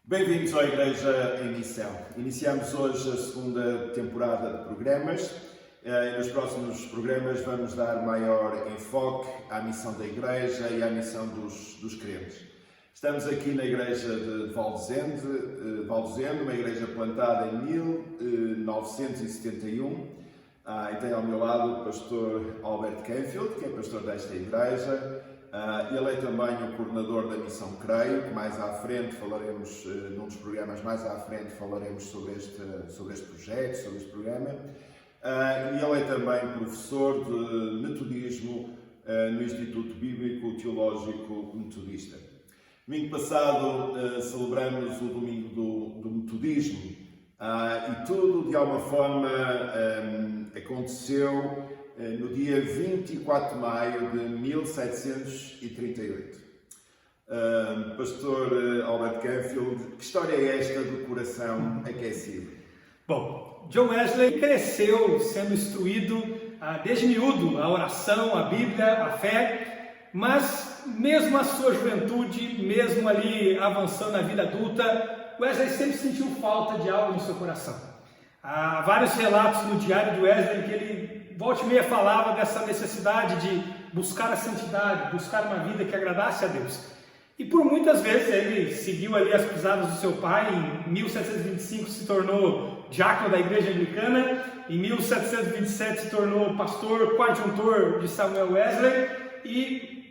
Bem-vindos à Igreja em Missão. Iniciamos hoje a segunda temporada de programas e nos próximos programas vamos dar maior enfoque à missão da Igreja e à missão dos crentes. Estamos aqui na Igreja de Valdezende, uma igreja plantada em 1971 e tenho ao meu lado o pastor Albert Canfield, que é pastor desta igreja. Ele é também o coordenador da Missão Creio, que mais à frente falaremos, num dos programas mais à frente, falaremos sobre este projeto, sobre este programa. E ele é também professor de metodismo no Instituto Bíblico Teológico Metodista. Domingo passado celebramos o Domingo do Metodismo e tudo, de alguma forma, aconteceu no dia 24 de maio de 1738. Pastor Albert Canfield, que história é esta do coração aquecido? Bom, John Wesley cresceu sendo instruído desde miúdo a oração, a Bíblia, a fé, mas mesmo a sua juventude, mesmo ali avançando na vida adulta, Wesley sempre sentiu falta de algo no seu coração. Há vários relatos no diário de Wesley que ele volta e meia falava dessa necessidade de buscar a santidade, buscar uma vida que agradasse a Deus. E por muitas vezes ele seguiu ali as pisadas do seu pai. Em 1725 se tornou diácono da igreja anglicana, em 1727 se tornou pastor coadjuntor de Samuel Wesley e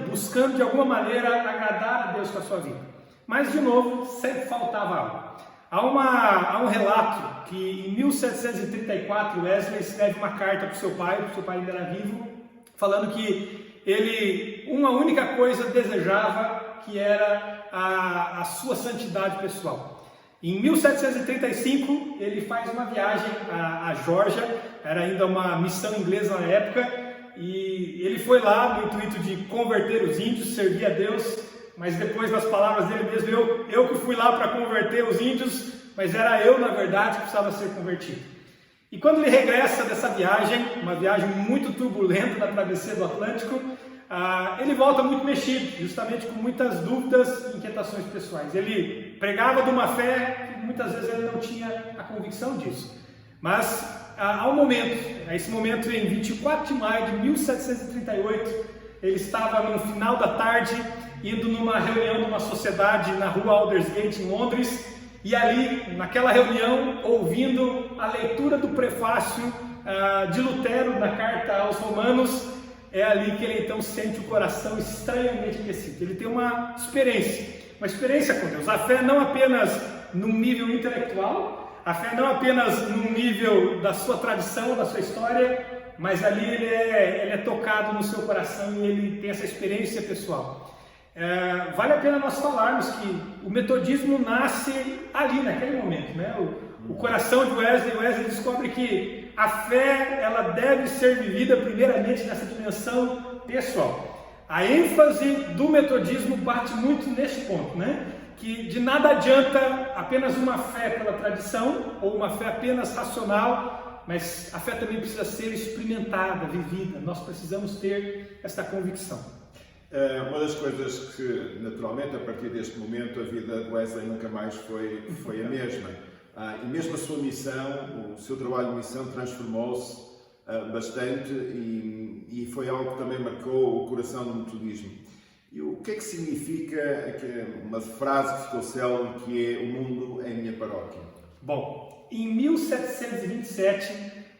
buscando de alguma maneira agradar a Deus com a sua vida. Mas de novo, sempre faltava algo. Há um relato que em 1734 Wesley escreve uma carta para o seu pai ainda era vivo, falando que ele, uma única coisa desejava, que era a sua santidade pessoal. Em 1735 ele faz uma viagem à Geórgia, era ainda uma missão inglesa na época, e ele foi lá no intuito de converter os índios, servir a Deus. Mas depois das palavras dele mesmo, eu que fui lá para converter os índios, mas era eu, na verdade, que precisava ser convertido. E quando ele regressa dessa viagem, uma viagem muito turbulenta na travessia do Atlântico, ele volta muito mexido, justamente com muitas dúvidas e inquietações pessoais. Ele pregava de uma fé que muitas vezes ele não tinha a convicção disso. Mas há esse momento em 24 de maio de 1738, ele estava no final da tarde, indo numa reunião de uma sociedade na rua Aldersgate, em Londres, e ali, naquela reunião, ouvindo a leitura do prefácio de Lutero na carta aos Romanos, é ali que ele então sente o coração estranhamente aquecido. Ele tem uma experiência com Deus. A fé não apenas num nível intelectual, a fé não apenas num nível da sua tradição, da sua história, mas ali ele é tocado no seu coração e ele tem essa experiência pessoal. Vale a pena nós falarmos que o metodismo nasce ali, naquele momento, né? O coração de Wesley descobre que a fé ela deve ser vivida primeiramente nessa dimensão pessoal. A ênfase do metodismo bate muito neste ponto, né? Que de nada adianta apenas uma fé pela tradição ou uma fé apenas racional, mas a fé também precisa ser experimentada, vivida. Nós precisamos ter esta convicção. Uma das coisas que, naturalmente, a partir deste momento, a vida de Wesley nunca mais foi a mesma. E mesmo a sua missão, o seu trabalho de missão transformou-se bastante e foi algo que também marcou o coração do metodismo. E o que é que significa uma frase que ficou célebre, que é "o mundo é minha paróquia"? Bom, em 1727,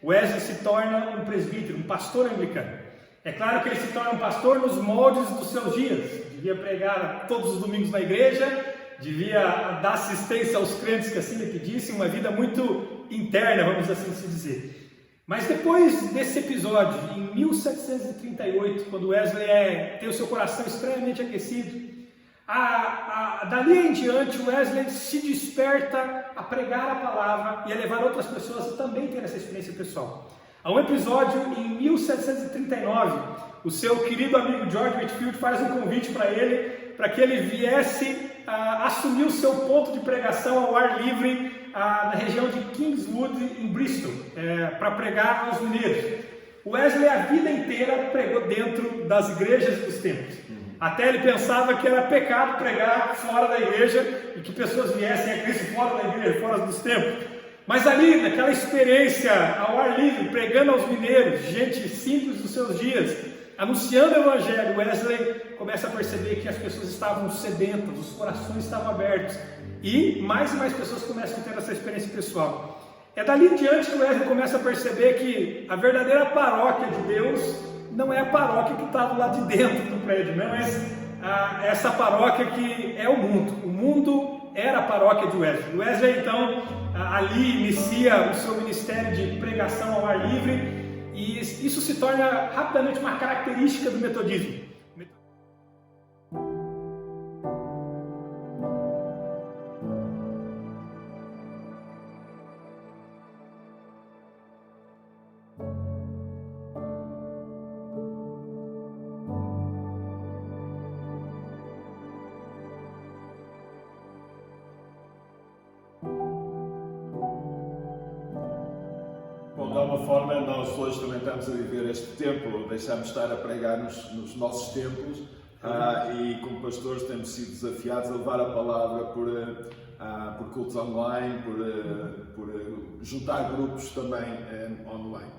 Wesley se torna um presbítero, um pastor anglicano. É claro que ele se torna um pastor nos moldes dos seus dias. Devia pregar todos os domingos na igreja, devia dar assistência aos crentes que assim lhe pedissem, uma vida muito interna, vamos assim se dizer. Mas depois desse episódio, em 1738, quando Wesley tem o seu coração extremamente aquecido, dali em diante Wesley se desperta a pregar a palavra e a levar outras pessoas a também ter essa experiência pessoal. Há um episódio em 1739, o seu querido amigo George Whitefield faz um convite para ele, para que ele viesse assumiu seu ponto de pregação ao ar livre na região de Kingswood, em Bristol, para pregar aos mineiros. Wesley a vida inteira pregou dentro das igrejas dos templos. Até ele pensava que era pecado pregar fora da igreja e que pessoas viessem a Cristo fora da igreja, fora dos templos. Mas ali, naquela experiência ao ar livre, pregando aos mineiros, gente simples dos seus dias, anunciando o Evangelho, Wesley começa a perceber que as pessoas estavam sedentas, os corações estavam abertos. E mais pessoas começam a ter essa experiência pessoal. É dali em diante que o Wesley começa a perceber que a verdadeira paróquia de Deus não é a paróquia que está do lado de dentro do prédio, né? Mas essa paróquia que é o mundo. O mundo era a paróquia de Wesley. Wesley, então, ali inicia o seu ministério de pregação ao ar livre e isso se torna rapidamente uma característica do metodismo. De alguma forma, nós hoje também estamos a viver este tempo, deixamos de estar a pregar nos nossos templos e como pastores temos sido desafiados a levar a palavra por cultos online, por juntar grupos também online.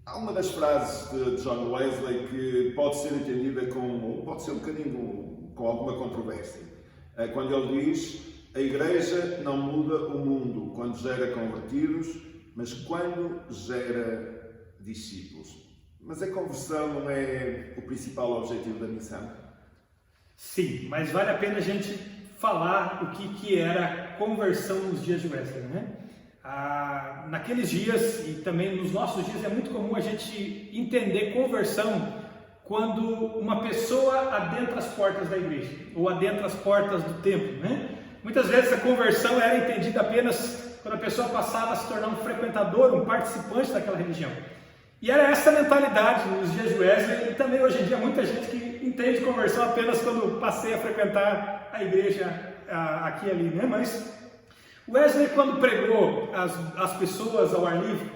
Há uma das frases de John Wesley que pode ser entendida pode ser um bocadinho com alguma controvérsia, quando ele diz: a Igreja não muda o mundo quando gera convertidos, mas quando gera discípulos. Mas a conversão não é o principal objetivo da missão? Sim, mas vale a pena a gente falar o que era conversão nos dias de Wesley, né? Naqueles dias, e também nos nossos dias, é muito comum a gente entender conversão quando uma pessoa adentra as portas da igreja, ou adentra as portas do templo, né? Muitas vezes a conversão era entendida apenas quando a pessoa passava a se tornar um frequentador, um participante daquela religião. E era essa mentalidade nos dias de Wesley, e também hoje em dia muita gente que entende conversão apenas quando passei a frequentar a igreja aqui e ali, né? Mas Wesley, quando pregou as pessoas ao ar livre,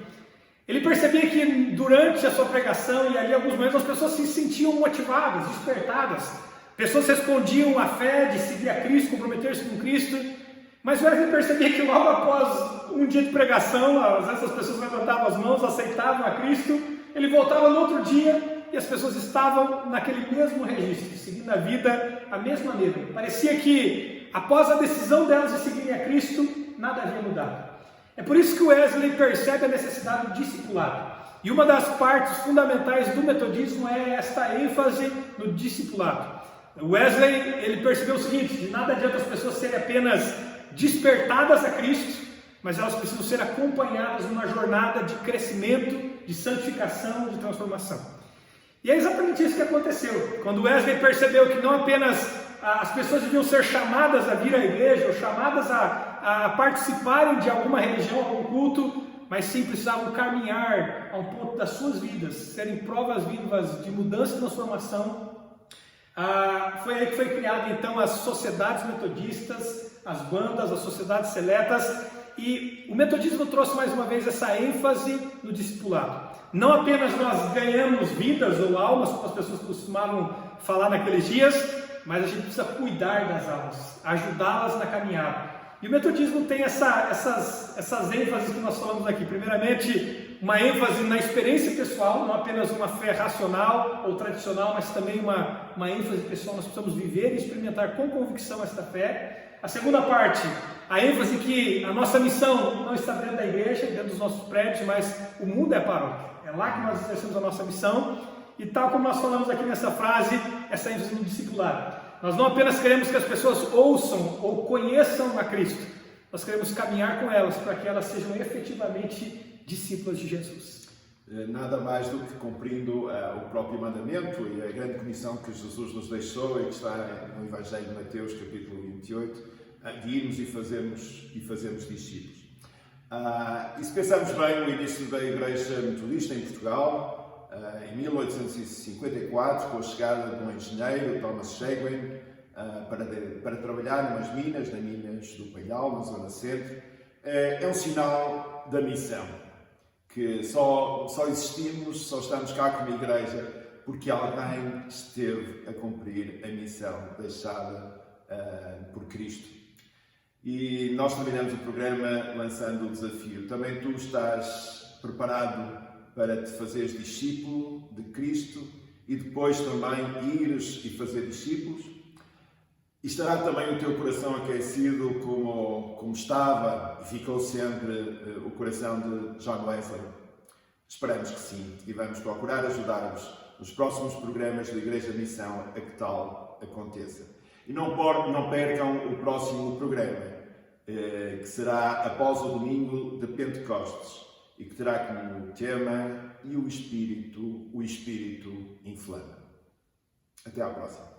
ele percebia que durante a sua pregação, e ali alguns momentos, as pessoas se sentiam motivadas, despertadas. Pessoas respondiam à fé de seguir a Cristo, comprometer-se com Cristo. Mas Wesley percebia que logo após um dia de pregação, essas pessoas levantavam as mãos, aceitavam a Cristo, ele voltava no outro dia e as pessoas estavam naquele mesmo registro, seguindo a vida a mesma maneira. Parecia que após a decisão delas de seguirem a Cristo, nada havia mudado. É por isso que Wesley percebe a necessidade do discipulado. E uma das partes fundamentais do metodismo é esta ênfase no discipulado. Wesley, ele percebeu o seguinte: de nada adianta as pessoas serem apenas despertadas a Cristo, mas elas precisam ser acompanhadas numa jornada de crescimento, de santificação, de transformação. E é exatamente isso que aconteceu. Quando Wesley percebeu que não apenas as pessoas deviam ser chamadas a vir à igreja, ou chamadas a participarem de alguma religião, algum culto, mas sim precisavam caminhar a um ponto das suas vidas, serem provas vivas de mudança e transformação. Foi aí que foi criada então as sociedades metodistas, as bandas, as sociedades seletas, e o metodismo trouxe mais uma vez essa ênfase no discipulado. Não apenas nós ganhamos vidas ou almas, como as pessoas costumavam falar naqueles dias, mas a gente precisa cuidar das almas, ajudá-las na caminhada. E o metodismo tem essas ênfases que nós falamos aqui. Primeiramente, uma ênfase na experiência pessoal, não apenas uma fé racional ou tradicional, mas também uma ênfase pessoal. Nós precisamos viver e experimentar com convicção esta fé. A segunda parte, a ênfase que a nossa missão não está dentro da igreja, dentro dos nossos prédios, mas o mundo é a paróquia. É lá que nós exercemos a nossa missão. E tal como nós falamos aqui nessa frase, essa ênfase no discipulado. Nós não apenas queremos que as pessoas ouçam ou conheçam a Cristo, nós queremos caminhar com elas para que elas sejam efetivamente discípulas de Jesus. Nada mais do que cumprindo o próprio mandamento e a grande comissão que Jesus nos deixou e que está no Evangelho de Mateus, capítulo 28, de irmos e fazermos discípulos. E se pensarmos bem no início da Igreja Metodista em Portugal, em 1854, com a chegada de um engenheiro, Thomas Seguin, para trabalhar nas minas do Palhal, na zona centro. É um sinal da missão, que só existimos, só estamos cá como igreja, porque alguém esteve a cumprir a missão deixada por Cristo. E nós terminamos o programa lançando o desafio. Também tu estás preparado para te fazeres discípulo de Cristo e depois também ires e fazer discípulos? E estará também o teu coração aquecido como estava e ficou sempre o coração de John Wesley? Esperamos que sim, e vamos procurar ajudar-vos nos próximos programas da Igreja Missão a que tal aconteça. E não percam o próximo programa, que será após o domingo de Pentecostes, e que terá como tema "E o Espírito inflama". Até à próxima.